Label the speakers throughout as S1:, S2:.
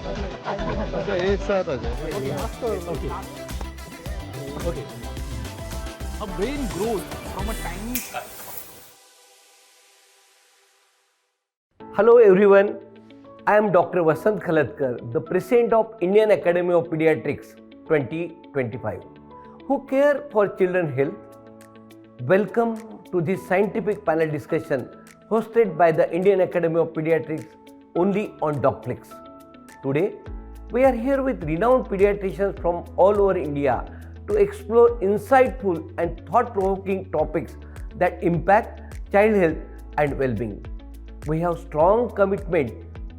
S1: अच्छा एक साथ आ जाए.
S2: Okay. A brain grows from a tiny cell.
S3: Hello everyone, I am Dr. Vasant Khalatkar, the President of Indian Academy of Pediatrics 2025, who care for children's health. Welcome to this scientific panel discussion hosted by the Indian Academy of Pediatrics only on DocFlix. Today, we are here with renowned pediatricians from all over India to explore insightful and thought-provoking topics that impact child health and well-being. We have strong commitment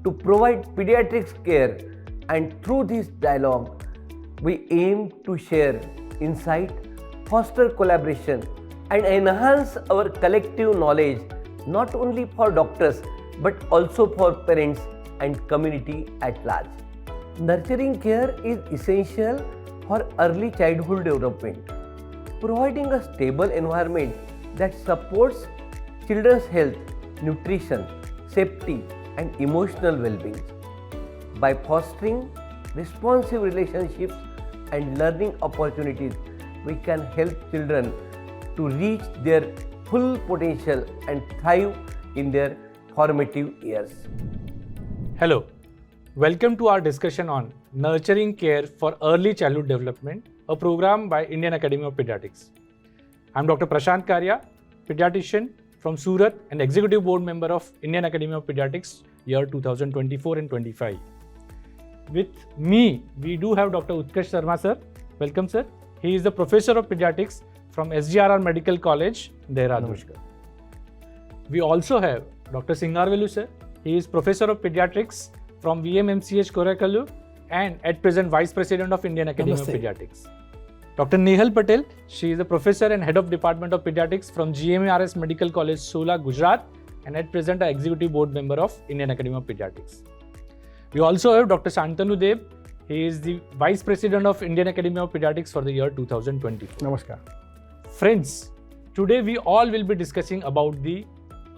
S3: to provide pediatrics care, and through this dialogue, we aim to share insight, foster collaboration, and enhance our collective knowledge not only for doctors but also for parents and community at large. Nurturing care is essential for early childhood development, providing a stable environment that supports children's health, nutrition, safety, and emotional well-being. By fostering responsive relationships and learning opportunities, we can help children to reach their full potential and thrive in their formative years.
S2: Hello, welcome to our discussion on Nurturing Care for Early Childhood Development, a program by Indian Academy of Pediatrics. I am Dr. Prashant Karya, pediatrician from Surat and Executive Board Member of Indian Academy of Pediatrics year 2024 and 25. With me, we do have Dr. Utkarsh Sharma sir. Welcome sir. He is the Professor of Pediatrics from SGRR Medical College, Dehradun. We also have Dr. Singarvelu sir. He is Professor of Pediatrics from VMMCH Korakalu and at present Vice President of Indian Academy of Pediatrics. Dr. Nehal Patel, she is a Professor and Head of Department of Pediatrics from GMARS Medical College, Sola, Gujarat, and at present an Executive Board Member of Indian Academy of Pediatrics. We also have Dr. Shantanu Deb. He is the Vice President of Indian Academy of Pediatrics for the year 2024.
S1: Namaskar.
S2: Friends, today we all will be discussing about the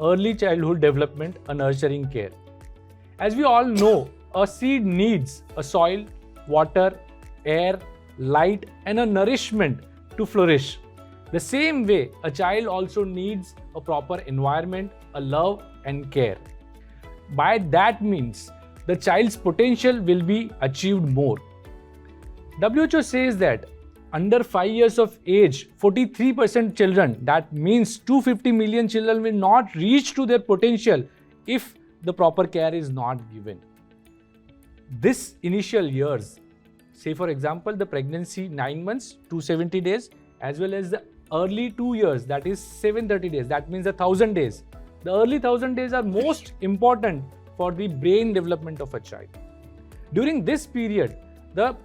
S2: early childhood development and nurturing care. As we all know, a seed needs a soil, water, air, light, and a nourishment to flourish. The same way, a child also needs a proper environment, a love and care. By that means, the child's potential will be achieved more. WHO says that under 5 years of age, 43% children, that means 250 million children will not reach to their potential if the proper care is not given. This initial years, say for example, the pregnancy 9 months, 270 days, as well as the early 2 years, that is 730 days, that means 1000 days. The early 1000 days are most important for the brain development of a child. During this period, the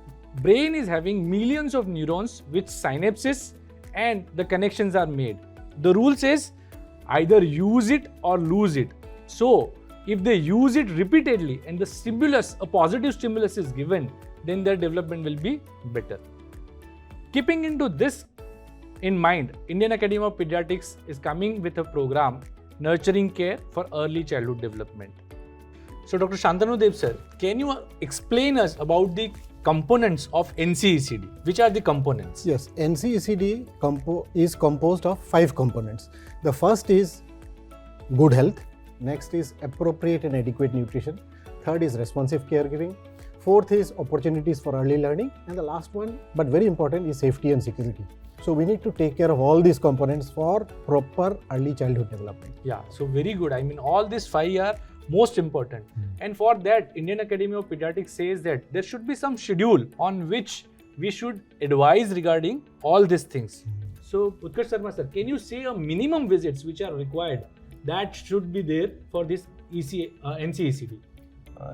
S2: brain is having millions of neurons which synapses and the connections are made. The rule says either use it or lose it. So, if they use it repeatedly and the stimulus, a positive stimulus is given, then their development will be better. Keeping into this in mind, Indian Academy of Pediatrics is coming with a program, Nurturing Care for Early Childhood Development. So, Dr. Shantanu Deb sir, can you explain us about the components of NCECD? Which are the components?
S4: Yes, NCECD is composed of 5 components. The first is good health, next is appropriate and adequate nutrition, third is responsive caregiving, fourth is opportunities for early learning, and the last one, but very important, is safety and security. So we need to take care of all these components for proper early childhood development.
S2: Yeah, so very good. I mean, all these 5 are most important. And for that, Indian Academy of Pediatrics says that there should be some schedule on which we should advise regarding all these things. So, Utkarsh Sharma sir, can you say a minimum visits which are required that should be there for this NCECD?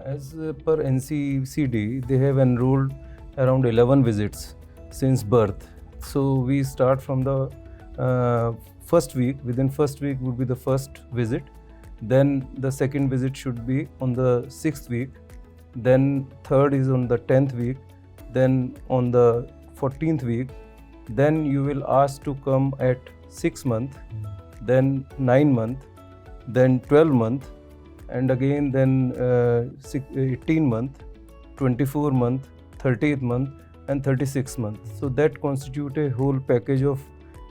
S1: As per NCCD, they have enrolled around 11 visits since birth. So we start from the first week. Within first week would be the first visit. Then the second visit should be on the 6th week. Then third is on the 10th week. Then on the 14th week. Then you will ask to come at 6 month, then 9 month, then 12 month, and again then 18 month, 24 month, 30th month and 36th month. So that constitute a whole package of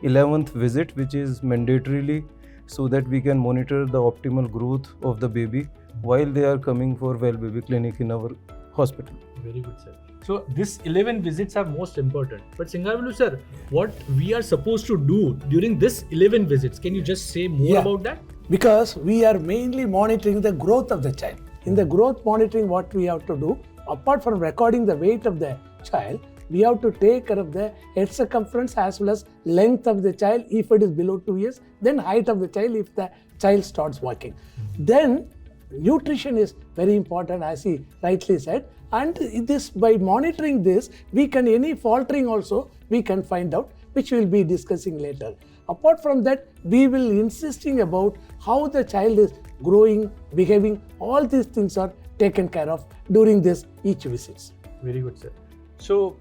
S1: 11th visit, which is mandatorily, so that we can monitor the optimal growth of the baby while they are coming for well baby clinic in our hospital.
S2: Very good, sir. So this 11 visits are most important. But Singarvelu sir, what we are supposed to do during this 11 visits? Can you just say more about that?
S5: Because we are mainly monitoring the growth of the child. In the growth monitoring, what we have to do, apart from recording the weight of the child, we have to take care of the head circumference as well as length of the child if it is below 2 years, then height of the child if the child starts walking. Then nutrition is very important, as he rightly said, and this, by monitoring this, we can, any faltering also we can find out, which we will be discussing later. Apart from that, we will insisting about how the child is growing, behaving. All these things are taken care of during this each visits.
S2: Very good, sir. So,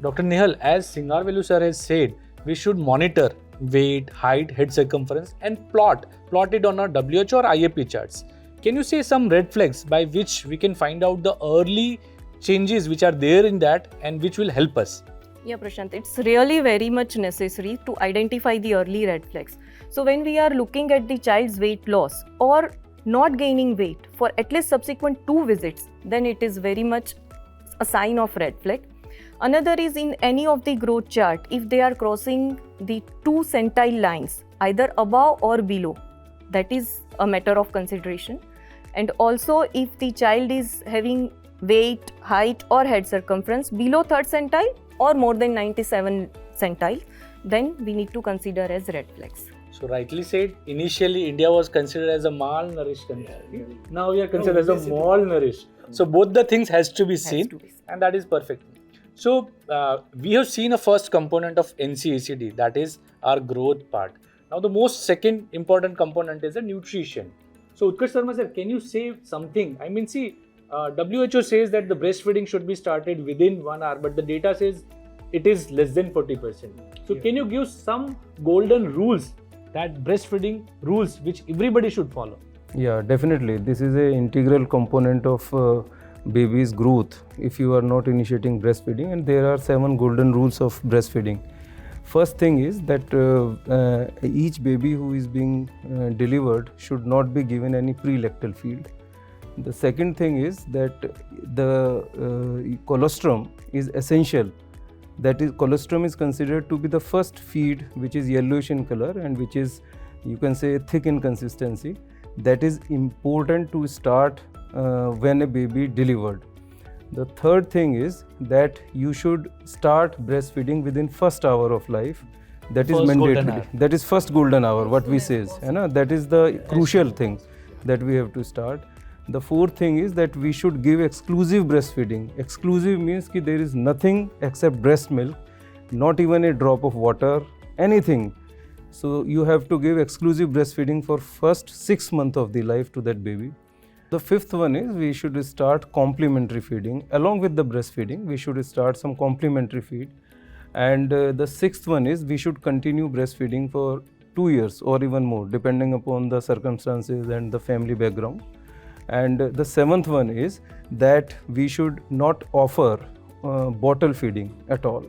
S2: Dr. Nehal, as Singarvelu sir has said, we should monitor weight, height, head circumference and plot it on our WHO or IAP charts. Can you say some red flags by which we can find out the early changes which are there in that and which will help us?
S6: Yeah, Prashant, it's really very much necessary to identify the early red flags. So when we are looking at the child's weight loss or not gaining weight for at least subsequent 2 visits, then it is very much a sign of red flag. Another is in any of the growth chart, if they are crossing the 2 centile lines, either above or below, that is a matter of consideration. And also if the child is having weight, height or head circumference below 3rd centile or more than 97 centile, then we need to consider as red flags.
S2: So rightly said, initially India was considered as a malnourished country. Now we are considered as a malnourished. So both the things has to be seen, and that is perfect. So we have seen a first component of NCACD, that is our growth part. Now the most second important component is the nutrition. So Utkarsh Sharma sir, can you say something? I mean, see, WHO says that the breastfeeding should be started within 1 hour, but the data says it is less than 40%. So can you give some golden rules, that breastfeeding rules which everybody should follow?
S1: Yeah, definitely. This is an integral component of baby's growth if you are not initiating breastfeeding, and there are 7 golden rules of breastfeeding. First thing is that each baby who is being delivered should not be given any pre-lactal feed. The second thing is that the colostrum is essential. That is, colostrum is considered to be the first feed which is yellowish in color and which is, you can say, thick in consistency. That is important to start when a baby delivered. The third thing is that you should start breastfeeding within first hour of life. That is mandatory. That is first golden hour, what we says. That is the crucial thing that we have to start. The fourth thing is that we should give exclusive breastfeeding. Exclusive means that there is nothing except breast milk, not even a drop of water, anything. So you have to give exclusive breastfeeding for first 6 months of the life to that baby. The fifth one is we should start complementary feeding. Along with the breastfeeding, we should start some complementary feed. And the sixth one is we should continue breastfeeding for 2 years or even more, depending upon the circumstances and the family background. And the seventh one is that we should not offer bottle feeding at all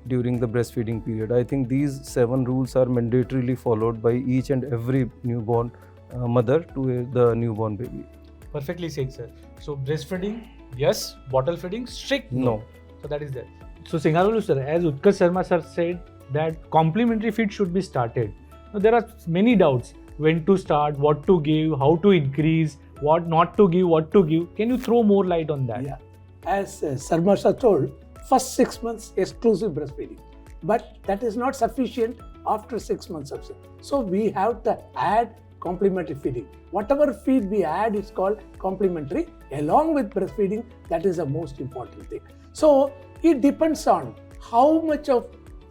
S1: during the breastfeeding period. I think these 7 rules are mandatorily followed by each and every newborn mother to the newborn baby.
S2: Perfectly said, sir. So breastfeeding, yes. Bottle feeding, strict
S1: No.
S2: So that is there. So Singarvelu sir, as Utkarsh Sharma sir said that complementary feed should be started. Now there are many doubts. When to start, what to give, how to increase, what not to give, what to give. Can you throw more light on that?
S5: Yeah. As Sharma sir told, first 6 months exclusive breastfeeding. But that is not sufficient after 6 months of it. So we have to add complementary feeding. Whatever feed we add is called complementary. Along with breastfeeding, that is the most important thing. So it depends on how much of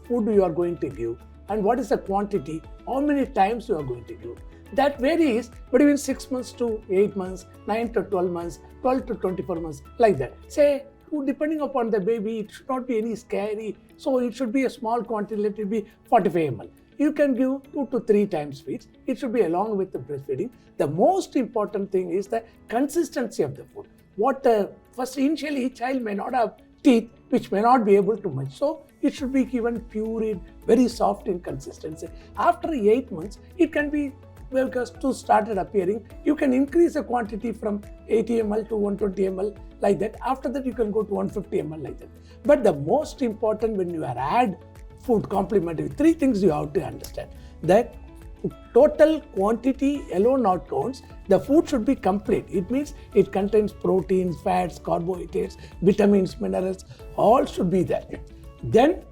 S5: food you are going to give and what is the quantity, how many times you are going to give. That varies between 6 months to 8 months, 9 to 12 months, 12 to 24 months, like that. Say, depending upon the baby, it should not be any scary. So it should be a small quantity, let it be 45 ml. You can give 2 to 3 times feeds. It should be along with the breastfeeding. The most important thing is the consistency of the food. First initially child may not have teeth which may not be able to munch. So it should be given pureed, very soft in consistency. After 8 months, it can be, because two started appearing, you can increase the quantity from 80 ml to 120 ml like that. After that, you can go to 150 ml like that. But the most important when you add food complementary, three things you have to understand. That total quantity alone not counts. The food should be complete. It means it contains proteins, fats, carbohydrates, vitamins, minerals, all should be there. Then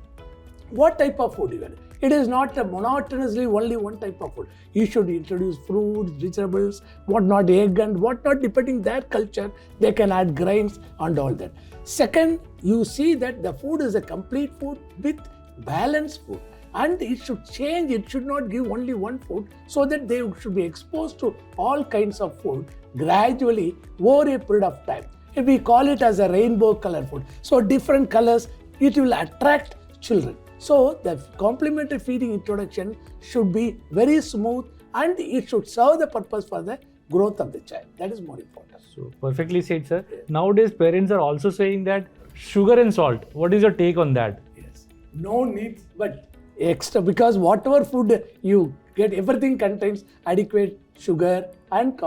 S5: what type of food you get? It is not monotonously only one type of food. You should introduce fruits, vegetables, whatnot, egg and whatnot, depending their culture, they can add grains and all that. Second, you see that the food is a complete food with balanced food. And it should change, it should not give only one food, so that they should be exposed to all kinds of food gradually over a period of time. If we call it as a rainbow color food, so different colors, it will attract children. So the complementary feeding introduction should be very smooth and it should serve the purpose for the growth of the child. That is more important.
S2: So perfectly said, sir. Nowadays, parents are also saying that sugar and salt. What is your take on that?
S5: Yes. No need, but extra, because whatever food you get, everything contains adequate sugar and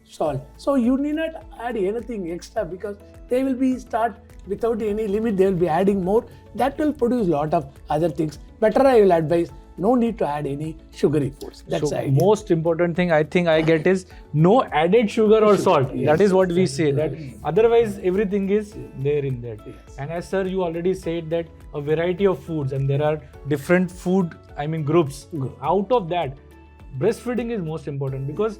S5: salt. So you need not add anything extra, because they will be start without any limit, they will be adding more. That will produce lot of other things. Better I will advise, no need to add any sugary foods. That's the idea.
S2: Most important thing I think I get is no added sugar or salt.
S5: Yes.
S2: That is what we say. That otherwise everything is there in that.
S5: Yes.
S2: And as sir, you already said that a variety of foods and there are different food groups. Out of that, breastfeeding is most important, because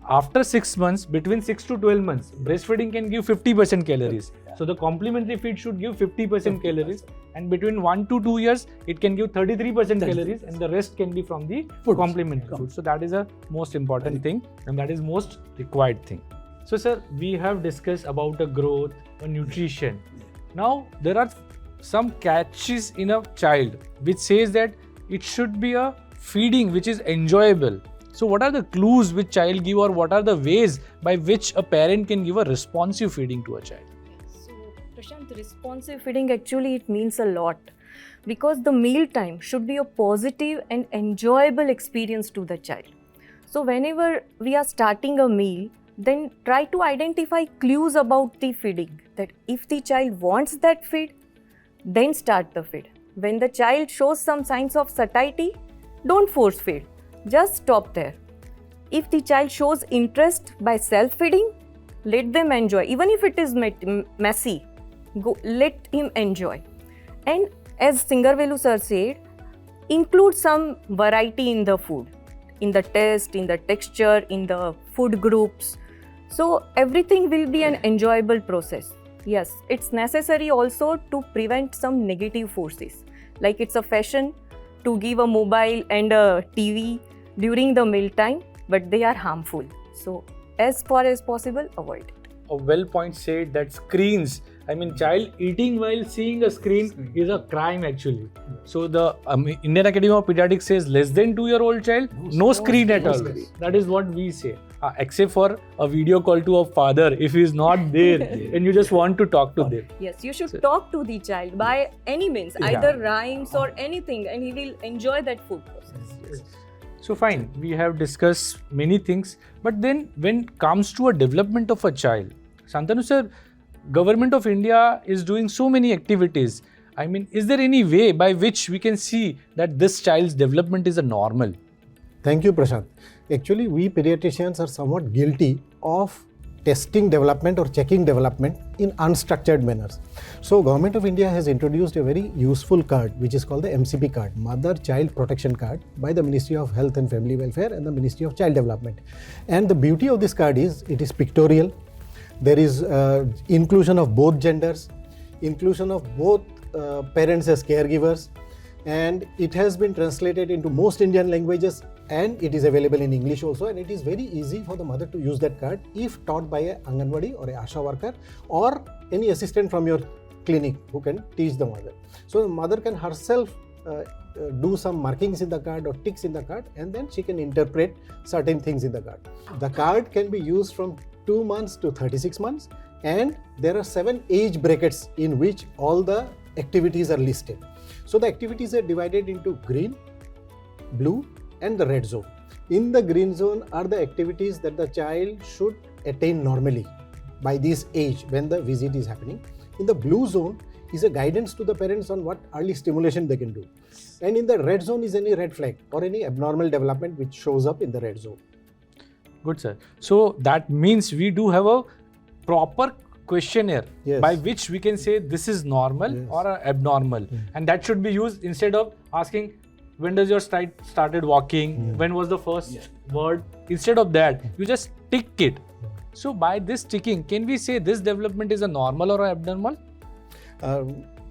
S2: after 6 months, between 6 to 12 months, breastfeeding can give 50% calories. So the complementary feed should give 50% calories, and between 1 to 2 years, it can give 33% calories, and the rest can be from the complementary food. So that is a most important thing, and that is most required thing. So sir, we have discussed about a growth, a nutrition. Now there are some catches in a child which says that it should be a feeding which is enjoyable. So what are the clues which child give, or what are the ways by which a parent can give a responsive feeding to a child?
S6: So Prashant, responsive feeding actually it means a lot, because the meal time should be a positive and enjoyable experience to the child. So whenever we are starting a meal, then try to identify clues about the feeding, that if the child wants that feed, then start the feed. When the child shows some signs of satiety, don't force feed. Just stop there. If the child shows interest by self-feeding, let them enjoy. Even if it is messy, let him enjoy. And as Singarvelu sir said, include some variety in the food, in the taste, in the texture, in the food groups. So everything will be an enjoyable process. Yes, it's necessary also to prevent some negative forces. Like it's a fashion to give a mobile and a TV during the meal time, but they are harmful. So as far as possible, avoid it.
S2: A well point said that screens, child eating while seeing a screen is a crime actually. So the Indian Academy of Pediatrics says less than 2-year-old child, no screen at all. That is what we say. Except for a video call to a father, if he is not there and you just want to talk to them.
S6: Yes, you should talk to the child by any means, either rhymes or anything, and he will enjoy that food process.
S2: Yes. So fine, we have discussed many things, but then when it comes to a development of a child, Santanu sir, Government of India is doing so many activities. Is there any way by which we can see that this child's development is a normal?
S4: Thank you, Prashant. Actually, we pediatricians are somewhat guilty of testing development or checking development in unstructured manners. So, Government of India has introduced a very useful card which is called the MCP card, Mother Child Protection Card, by the Ministry of Health and Family Welfare and the Ministry of Child Development. And the beauty of this card is it is pictorial. There is inclusion of both genders, inclusion of both parents as caregivers, and it has been translated into most Indian languages, and it is available in English also, and it is very easy for the mother to use that card if taught by a Anganwadi or a Asha worker or any assistant from your clinic who can teach the mother. So the mother can herself do some markings in the card or ticks in the card, and then she can interpret certain things in the card. The card can be used from 2 months to 36 months, and there are 7 age brackets in which all the activities are listed. So the activities are divided into green, blue and the red zone. In the green zone are the activities that the child should attain normally by this age when the visit is happening. In the blue zone is a guidance to the parents on what early stimulation they can do. And in the red zone is any red flag or any abnormal development which shows up in the red zone.
S2: Good, sir. So that means we do have a proper questionnaire
S4: Yes.
S2: by which we can say this is normal
S4: Yes.
S2: or abnormal, and that should be used instead of asking when does your started walking, when was the first word. Instead of that, you just tick it. So by this ticking, can we say this development is a normal or abnormal?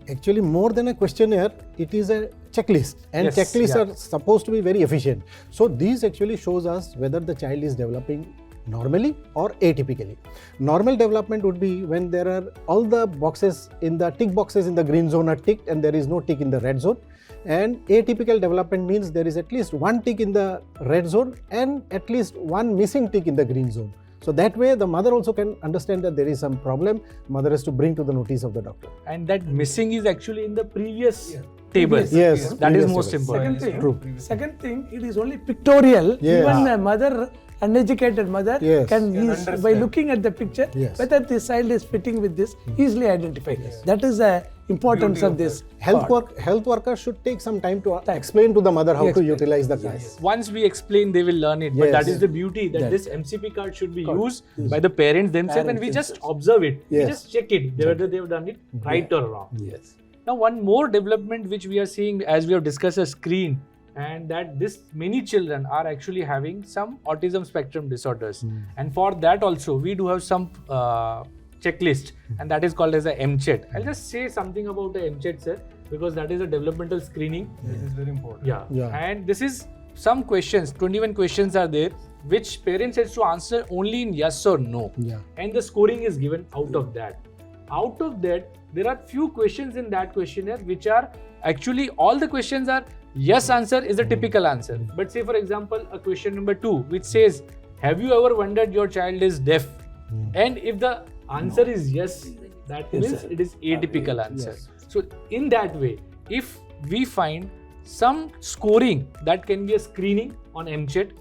S4: Actually, more than a questionnaire, it is a checklist, and
S2: Yes,
S4: checklists
S2: yeah.
S4: are supposed to be very efficient. So these actually shows us whether the child is developing normally or atypically. Normal development would be when there are all the boxes in the tick boxes in the green zone are ticked and there is no tick in the red zone. And atypical development means there is at least one tick in the red zone and at least one missing tick in the green zone. So that way the mother also can understand that there is some problem. Mother has to bring to the notice of the doctor.
S2: And that missing is actually in the previous table.
S4: Yes,
S2: That is
S4: previous
S2: most
S4: tables.
S2: important.
S5: Second thing, it is only pictorial.
S4: Yes.
S5: Even a mother, uneducated mother,
S4: Yes.
S5: can by looking at the picture,
S4: Yes.
S5: whether this child is fitting with this, easily identify. That is the importance of this.
S4: Health workers should take some time to explain to the mother how to utilize the card.
S2: Once we explain, they will learn it. But that
S4: Yes.
S2: is the beauty that this MCP card should be used by the parents themselves, and we just observe it. We
S4: Yes.
S2: just check it whether they have done it right or wrong.
S5: Yes.
S2: Now, one more development which we are seeing as we have discussed a screen, and that this many children are actually having some autism spectrum disorders, and for that also we do have some checklist, and that is called as a MCHET. I'll just say something about the MCHET, sir, because that is a developmental screening.
S1: This is very important.
S4: Yeah.
S2: And this is some questions, 21 questions are there, which parents has to answer only in yes or no.
S4: Yeah.
S2: And the scoring is given out of that. Out of that, there are few questions in that questionnaire which are actually all the questions are yes answer is a typical answer. But say for example, a question number 2 which says, have you ever wondered your child is deaf? And if the answer is yes, that means it is atypical answer. So in that way, if we find some scoring that can be a screening on MCHET,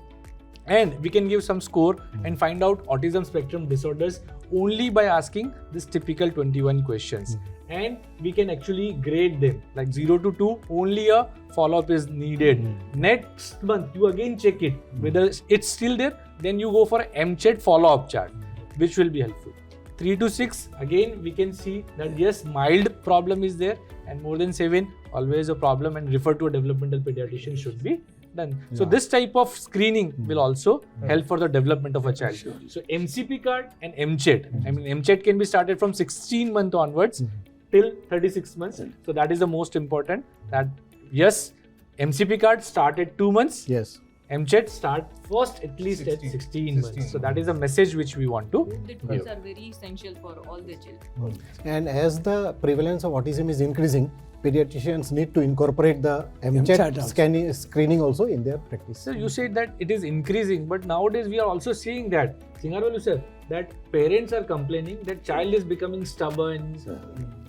S2: and we can give some score and find out autism spectrum disorders only by asking this typical 21 questions. And we can actually grade them like 0 to 2, only a follow-up is needed. Next month, you again check it, whether it's still there, then you go for MCHET follow-up chart, which will be helpful. 3 to 6, again we can see that yes, mild problem is there, and more than 7, always a problem, and refer to a developmental pediatrician should be done. So this type of screening will also help for the development of a child. So MCP card and MCHET. I mean, MCHET can be started from 16 months onwards till 36 months. So that is the most important. That yes, MCP card start at 2 months.
S4: Yes.
S2: MCHET start first at least at 16 months. So that is a message which we want to
S6: The tools are very essential for all the children.
S4: And as the prevalence of autism is increasing, pediatricians need to incorporate the
S5: MCHET
S4: MCHET screening also in their practice.
S2: So you said that it is increasing, but nowadays we are also seeing that, Singarolu sir, that parents are complaining that child is becoming stubborn,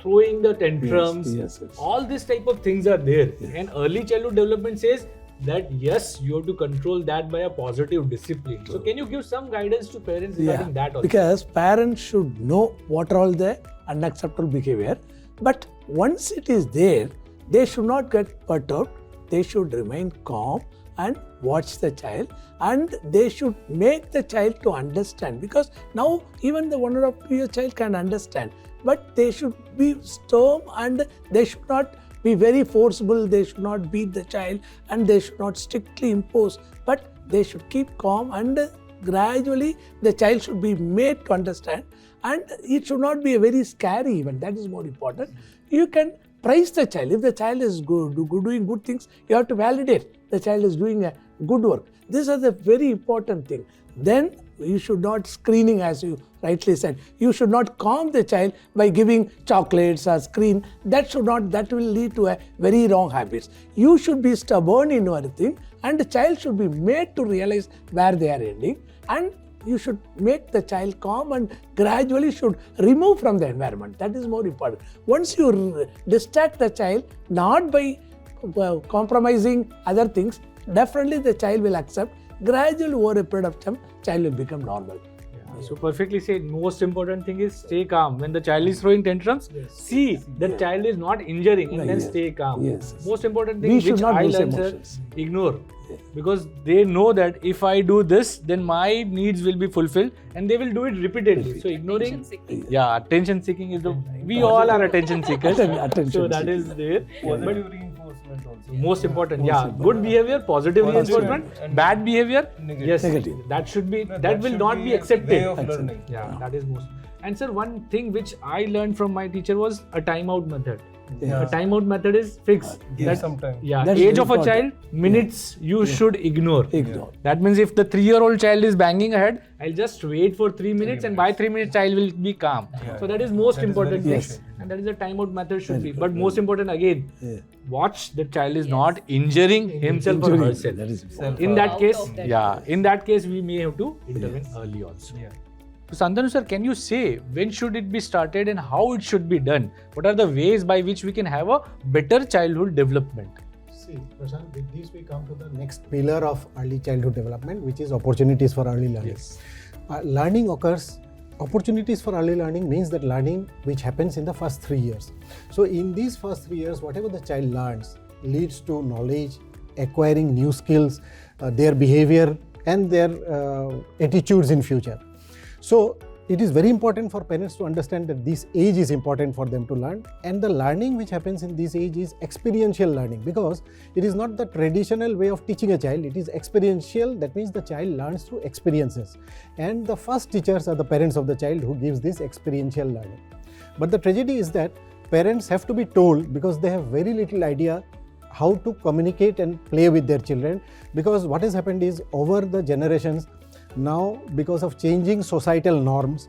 S2: throwing the tantrums.
S5: Yes.
S2: All this type of things are there. And early childhood development says that yes, you have to control that by a positive discipline. So can you give some guidance to parents regarding that also?
S5: Because parents should know what are all the unacceptable behavior. But once it is there, they should not get perturbed. They should remain calm and watch the child, and they should make the child to understand, because now even the 1 or 2 year child can understand, but they should be stern and they should not be very forcible. They should not beat the child and they should not strictly impose, but they should keep calm, and gradually the child should be made to understand, and it should not be a very scary event. That is more important. You can praise the child. If the child is doing good things, you have to validate the child is doing a good work. These are the very important thing. Then you should not screening, as you rightly said. You should not calm the child by giving chocolates or screen. That will lead to a very wrong habits. You should be stubborn in your thing, and the child should be made to realize where they are ending, and you should make the child calm and gradually should remove from the environment. That is more important. Once you distract the child, not by compromising other things, definitely the child will accept. Gradually over a period of time, child will become normal.
S2: So perfectly said. Most important thing is stay calm. When the child is throwing tantrums, see that child is not injuring and then stay calm. Most important thing which I learned, sir, ignore. Because they know that if I do this, then my needs will be fulfilled and they will do it repeatedly. So ignoring, attention seeking is the, we all are attention seekers. So that is there.
S1: Positive reinforcement also.
S2: Most important, good behavior, positive reinforcement, bad behavior, negative. That should be, that will not be accepted.
S1: Way of learning.
S2: That is most. And sir, one thing which I learned from my teacher was a timeout method. A timeout method is fixed.
S1: Give some time.
S2: Age of a child, minutes you should ignore. That means if the 3-year-old child is banging ahead, I'll just wait for 3 minutes and by 3 minutes child will be calm. So that is most important thing. And that is the timeout method should be. But most important again, watch the child is not injuring himself or herself. In that case, we may have to intervene early also. So Santanu sir, can you say when should it be started and how it should be done? What are the ways by which we can have a better childhood development?
S4: See, Prashant, with this we come to the next pillar of early childhood development, which is opportunities for early learning. Learning occurs, opportunities for early learning means that learning which happens in the first 3 years. So in these first 3 years, whatever the child learns leads to knowledge, acquiring new skills, their behavior and their attitudes in future. So it is very important for parents to understand that this age is important for them to learn, and the learning which happens in this age is experiential learning, because it is not the traditional way of teaching a child, it is experiential. That means the child learns through experiences, and the first teachers are the parents of the child who gives this experiential learning. But the tragedy is that parents have to be told, because they have very little idea how to communicate and play with their children, because what has happened is over the generations, now because of changing societal norms,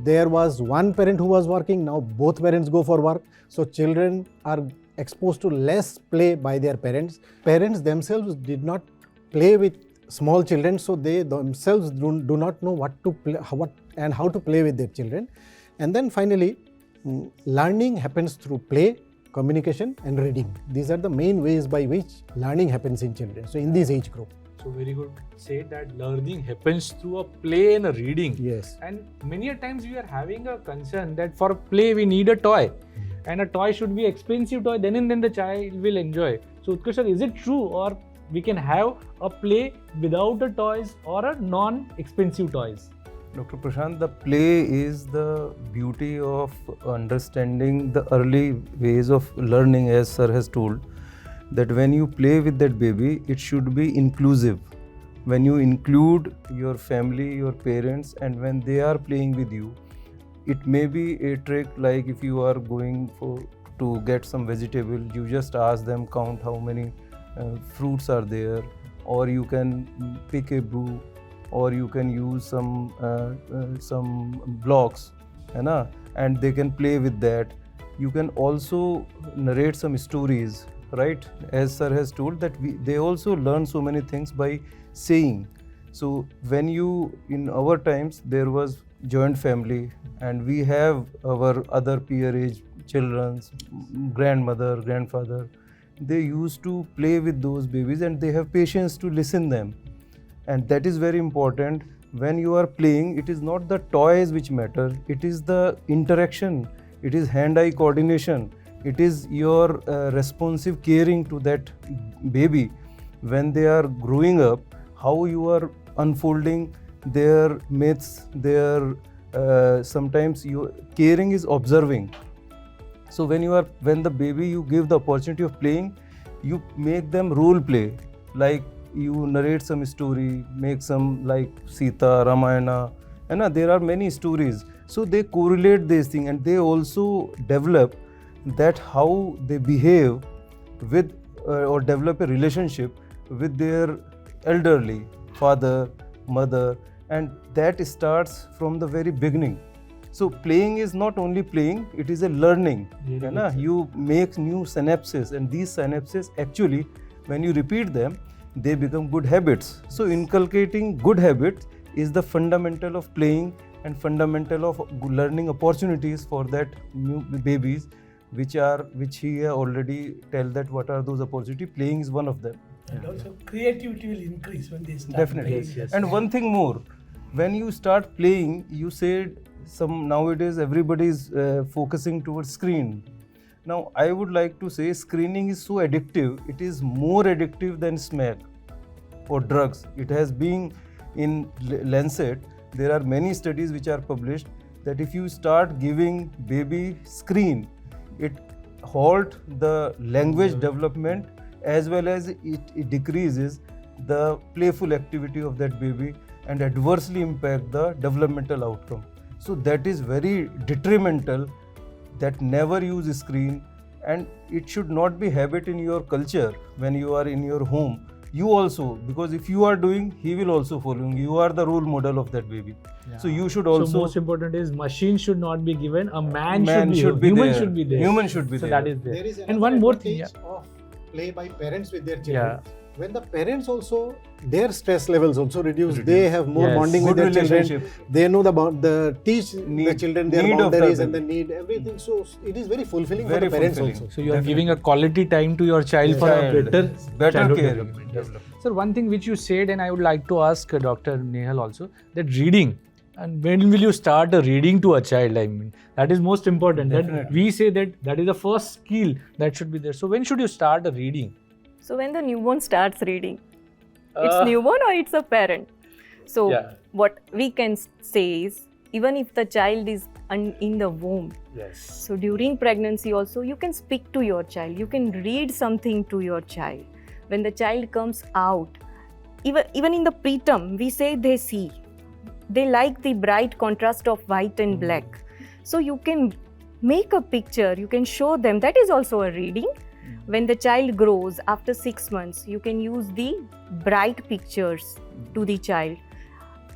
S4: there was one parent who was working, now both parents go for work, so children are exposed to less play by their parents. Parents themselves did not play with small children, so they themselves do not know what to play, how to play with their children. And then finally, learning happens through play, communication and reading. These are the main ways by which learning happens in children, so in this age group.
S2: So very good. Say that learning happens through a play and a reading.
S4: Yes.
S2: And many a times we are having a concern that for play we need a toy, and a toy should be expensive toy. Then and then the child will enjoy. So Utkarsh sir, is it true, or we can have a play without the toys or a non-expensive toys?
S1: Dr. Prashant, the play is the beauty of understanding the early ways of learning, as sir has told. That when you play with that baby, it should be inclusive. When you include your family, your parents, and when they are playing with you, it may be a trick like if you are going to get some vegetable, you just ask them count how many fruits are there, or you can pick a brew, or you can use some blocks, and they can play with that. You can also narrate some stories. Right, as sir has told that they also learn so many things by saying. So when in our times there was joint family, and we have our other peer age children, grandmother, grandfather, they used to play with those babies and they have patience to listen them, and that is very important. When you are playing, it is not the toys which matter, it is the interaction, it is hand-eye coordination. It is your responsive caring to that baby when they are growing up, how you are unfolding their myths, their sometimes your caring is observing. So when the baby you give the opportunity of playing, you make them role play, like you narrate some story, make some like Sita, Ramayana, and there are many stories. So they correlate these things, and they also develop that how they behave with or develop a relationship with their elderly father, mother, and that starts from the very beginning. So playing is not only playing, it is a learning. You make new synapses, and these synapses actually when you repeat them, they become good habits. So inculcating good habits is the fundamental of playing and fundamental of learning opportunities for that new babies, which he already tell that what are those opportunities. Playing is one of them.
S5: And also creativity will increase when they start
S1: Definitely.
S5: playing.
S1: And one thing more, when you start playing, you said nowadays everybody is focusing towards screen. Now I would like to say screening is so addictive. It is more addictive than smack or drugs. It has been in Lancet. There are many studies which are published that if you start giving baby screen, it halt the language development as well as it decreases the playful activity of that baby and adversely impact the developmental outcome. So that is very detrimental, that never use screen, and it should not be habit in your culture when you are in your home. You also, because if you are doing, he will also follow. You are the role model of that baby. So you should also.
S2: So most important is machine should not be given. A man
S1: should be
S2: human
S1: there.
S2: should be there.
S1: Human should be
S2: so
S1: there.
S2: that is there.
S4: There is
S2: And one more thing.
S4: advantage of play by parents with their children.
S2: Yeah.
S4: When the parents also, their stress levels also reduce. They have more
S2: Yes.
S4: bonding with
S1: Good
S4: their children.
S1: relationship.
S4: They know the teach the
S1: Need-
S4: children their
S1: need of
S4: boundaries
S1: the
S4: and the need everything. So it is very fulfilling for
S1: Very
S4: the parents
S1: fulfilling.
S4: also.
S2: So you are giving a quality time to your child for a better childhood
S1: care.
S2: development. Yes. Sir, one thing which you said, and I would like to ask Dr. Nehal also, that reading. And when will you start a reading to a child? I mean, that is most important. That
S1: Definitely.
S2: we say that is the first skill that should be there. So when should you start a reading?
S6: So when the newborn starts reading,
S2: Uh,
S6: it's newborn or it's a parent. So
S2: Yeah.
S6: what we can say is, even if the child is in the womb,
S2: Yes.
S6: so during pregnancy also you can speak to your child, you can read something to your child. When the child comes out, even in the preterm, we say they see. They like the bright contrast of white and black. So you can make a picture, you can show them. That is also a reading. When the child grows after 6 months, you can use the bright pictures to the child.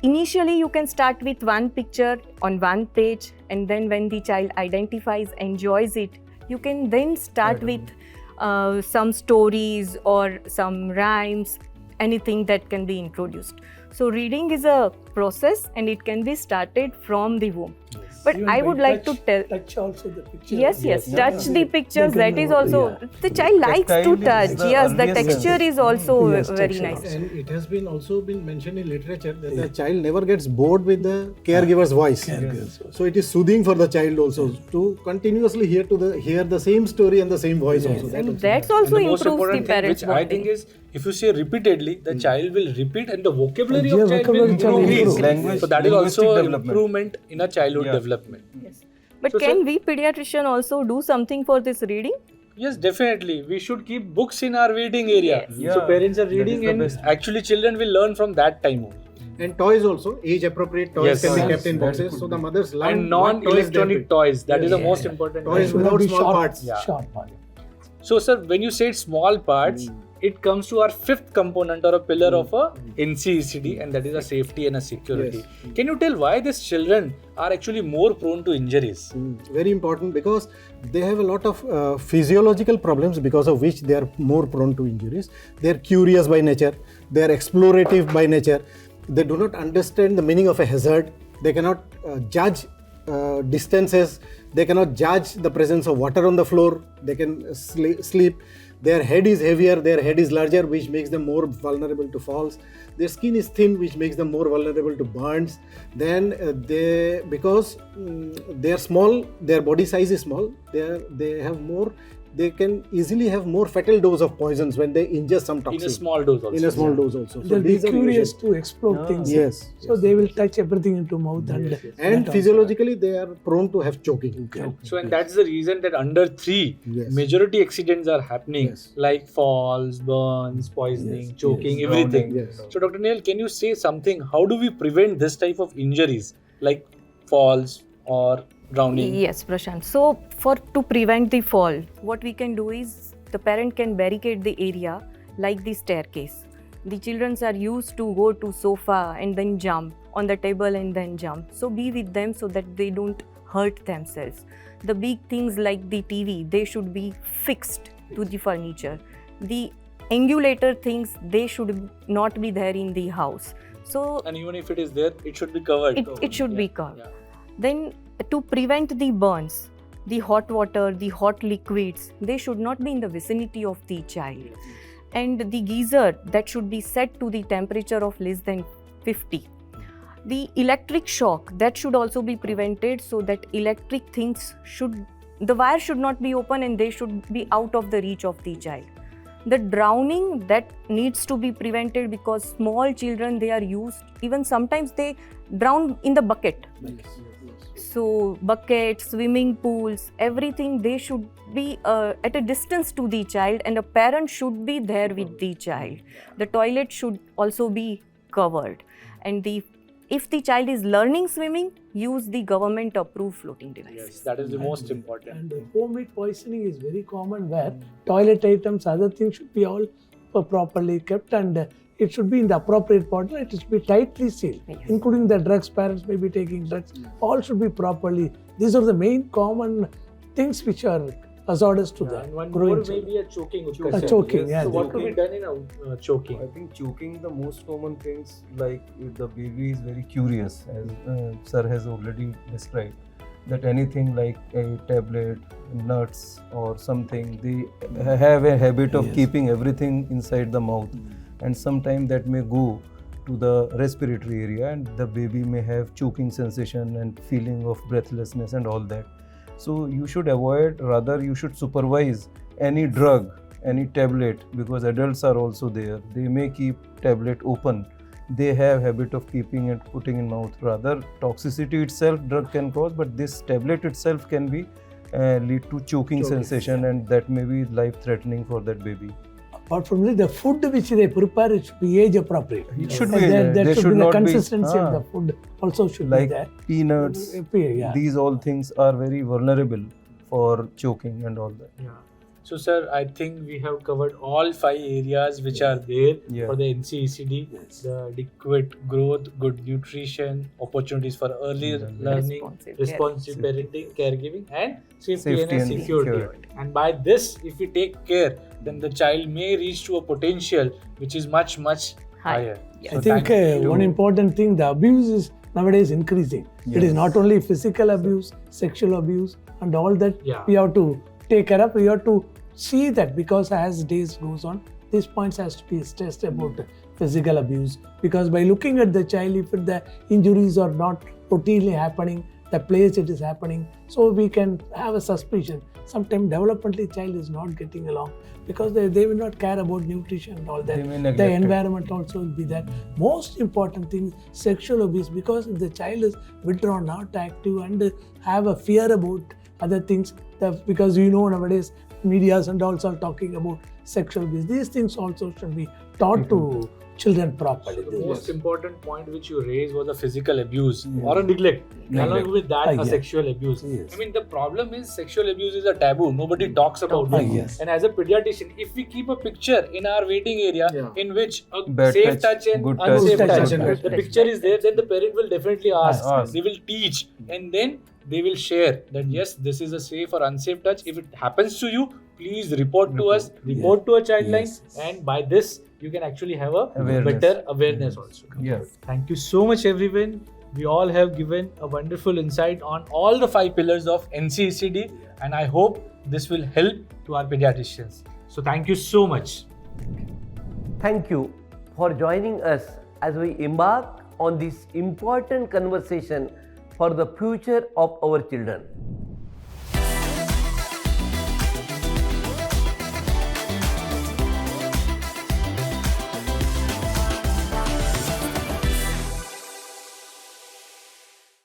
S6: Initially, you can start with one picture on one page, and then when the child identifies, enjoys it, you can then start with some stories or some rhymes, anything that can be introduced. So reading is a process and it can be started from the womb. But
S5: Even
S6: I
S5: by
S6: would like to
S5: touch-
S6: tell.
S5: touch also the picture.
S6: Yes,
S2: Yes.
S6: touch the pictures.
S5: They can
S6: That is
S5: know,
S6: also
S5: yeah.
S6: the child likes to
S1: Tactile is
S6: touch.
S1: the
S6: Yes, the
S1: earliest
S6: texture
S1: sense.
S6: is also
S5: Yes,
S6: very
S5: texture.
S6: nice.
S4: And it has been also been mentioned in literature that the child never gets bored with the caregiver's voice. So it is soothing for the child also to continuously hear the same story and the same voice also. That
S6: And
S4: also.
S6: that's also
S2: And the most
S6: improves the
S2: important thing
S6: parents'
S2: which I think
S6: bonding.
S2: is, if you say repeatedly, the child will repeat and the vocabulary
S5: Yeah,
S2: of child will
S5: vocabulary child will
S2: increase.
S5: improve.
S1: Language-
S2: So that is
S1: linguistic
S2: also
S1: development.
S2: improvement in a childhood
S1: Yeah.
S2: development.
S6: Yes. But
S2: So,
S6: can
S2: sir-
S6: we pediatrician also do something for this reading?
S2: Yes, definitely. We should keep books in our waiting area.
S6: Yes.
S1: Yeah,
S2: So parents are
S1: that is
S2: reading
S1: the
S2: and
S1: best.
S2: actually children will learn from that time only.
S4: And toys also, age appropriate toys
S2: Yes.
S4: can be
S2: Yes.
S4: kept in boxes. So the mothers learn
S2: And
S4: what toys they
S2: non-electronic
S4: pick.
S2: toys. That is the
S5: Yeah.
S2: most important.
S4: Toys
S2: thing.
S4: without
S5: Be
S4: small
S5: sharp,
S4: parts.
S2: Yeah.
S5: Sharp part.
S2: So sir, when you said small parts, it comes to our fifth component or a pillar of a NCECD, and that is a safety and a security. Can you tell why these children are actually more prone to injuries?
S4: Very important because they have a lot of physiological problems because of which they are more prone to injuries. They are curious by nature. They are explorative by nature. They do not understand the meaning of a hazard. They cannot judge distances. They cannot judge the presence of water on the floor. They can sleep. Their head is heavier, their head is larger, which makes them more vulnerable to falls. Their skin is thin, which makes them more vulnerable to burns. Then because they are small, their body size is small, they can easily have more fatal dose of poisons when they ingest some toxin.
S2: In a small dose also.
S4: In a small dose also. So
S5: They'll be
S4: these are
S5: curious
S4: usually-
S5: to explore things.
S4: Yes.
S5: So they will touch everything into mouth and
S4: And physiologically, they are prone to have choking.
S2: So and that's the reason that under 3,
S4: Yes.
S2: majority accidents are happening,
S4: Yes.
S2: like falls, burns, poisoning, choking,
S1: Yes.
S2: everything.
S4: Yes.
S2: So Dr. Neil, can you say something? How do we prevent this type of injuries, like falls or drowning?
S6: Yes, Prashant. So to prevent the fall, what we can do is the parent can barricade the area like the staircase. The children are used to go to sofa and then jump on the table and then jump. So be with them so that they don't hurt themselves. The big things like the TV, they should be fixed to the furniture. The angulator things, they should not be there in the house. So
S2: And even if it is there, it should be covered.
S6: it should be
S2: Yeah,
S6: covered.
S2: yeah.
S6: Then to prevent the burns, the hot water, the hot liquids, they should not be in the vicinity of the child. And the geyser, that should be set to the temperature of less than 50. The electric shock, that should also be prevented, so that electric things the wire should not be open and they should be out of the reach of the child. The drowning, that needs to be prevented, because small children, they are used, even sometimes they drown in the bucket. So buckets, swimming pools, everything, they should be at a distance to the child, and a parent should be there with the child. The toilet should also be covered, and if the child is learning swimming, use the government approved floating devices.
S2: Yes, that is the most important.
S5: And homemade poisoning is very common, where toilet items, other things should be all properly kept, and it should be in the appropriate bottle. It should be tightly sealed,
S6: Yes.
S5: including the drugs. Parents may be taking drugs. All should be properly. These are the main common things which are hazardous to the
S2: And one
S5: growing
S2: more may
S5: children.
S2: be a choking.
S5: Choking,
S1: Yes.
S5: yeah.
S2: So what could be
S1: Choking.
S2: done in a choking?
S1: I think choking, the most common things, like if the baby is very curious, as sir has already described, that anything like a tablet, nuts or something, they have a habit of
S5: Yes.
S1: keeping everything inside the mouth, and sometimes that may go to the respiratory area, and the baby may have choking sensation and feeling of breathlessness and all that. So you should avoid, rather you should supervise any drug, any tablet, because adults are also there. They may keep tablet open. They have habit of keeping it, putting in mouth. Rather, toxicity itself drug can cause, but this tablet itself can be lead to choking sensation, and that may be life-threatening for that baby.
S5: Apart from that, the food which they prepare, it should be age appropriate.
S1: It should
S5: And
S1: be,
S5: That
S1: they
S5: should
S1: should
S5: be the
S1: not be-
S5: consistency of
S1: Ah.
S5: the food also should be
S1: Like
S5: there.
S1: peanuts,
S5: Yeah.
S1: these all things are very vulnerable for choking and all that.
S2: Yeah. So, sir, I think we have covered all 5 areas which are there
S1: Yeah.
S2: for the NCECD:
S5: Yes.
S2: the adequate growth, good nutrition, opportunities for early learning,
S6: Responsive
S2: responsive parenting, caregiving, and safety
S1: Safety
S2: and
S1: and
S2: security.
S1: security.
S2: And by this, if we take care, then the child may reach to a potential which is much, much higher.
S6: Yes.
S2: So
S5: I think
S2: thank you.
S5: one important thing, the abuse is nowadays increasing. It is
S1: Yes.
S5: not only physical abuse, sexual abuse, and all that
S2: Yeah.
S5: we have to take care of. We have to see that, because as days goes on, these points has to be stressed about physical abuse. Because by looking at the child, if the injuries are not routinely happening, the place it is happening, so we can have a suspicion. Sometimes developmentally child is not getting along, because they will not care about nutrition and all that.
S1: They may
S5: The
S1: neglect it.
S5: environment also will be that. Most important thing, sexual abuse, because if the child is withdrawn, not active, and have a fear about other things, because you know nowadays medias and also are talking about sexual abuse. These things also should be taught to children properly.
S2: The most important point which you raised was the physical abuse or a neglect. Along with that, a
S5: yes.
S2: sexual abuse.
S5: Yes.
S2: I mean, the problem is sexual abuse is a taboo. Nobody talks about it.
S5: Yes.
S2: And as a pediatrician, if we keep a picture in our waiting area in which a
S1: Bad
S2: safe
S1: touch,
S2: touch and
S1: good touch,
S2: unsafe
S5: good
S2: touch,
S5: touch,
S2: the picture is there, then the parent will definitely ask.
S1: Ask.
S2: They will teach, and then they will share that yes, this is a safe or unsafe touch. If it happens to you, please report to us, report to a child line,
S5: Yes.
S2: and by this you can actually have a
S1: Awareness.
S2: better awareness also.
S1: Yeah.
S2: Thank you so much, everyone. We all have given a wonderful insight on all the 5 pillars of NCECD, and I hope this will help to our pediatricians. So thank you so much.
S3: Thank you for joining us as we embark on this important conversation for the future of our children.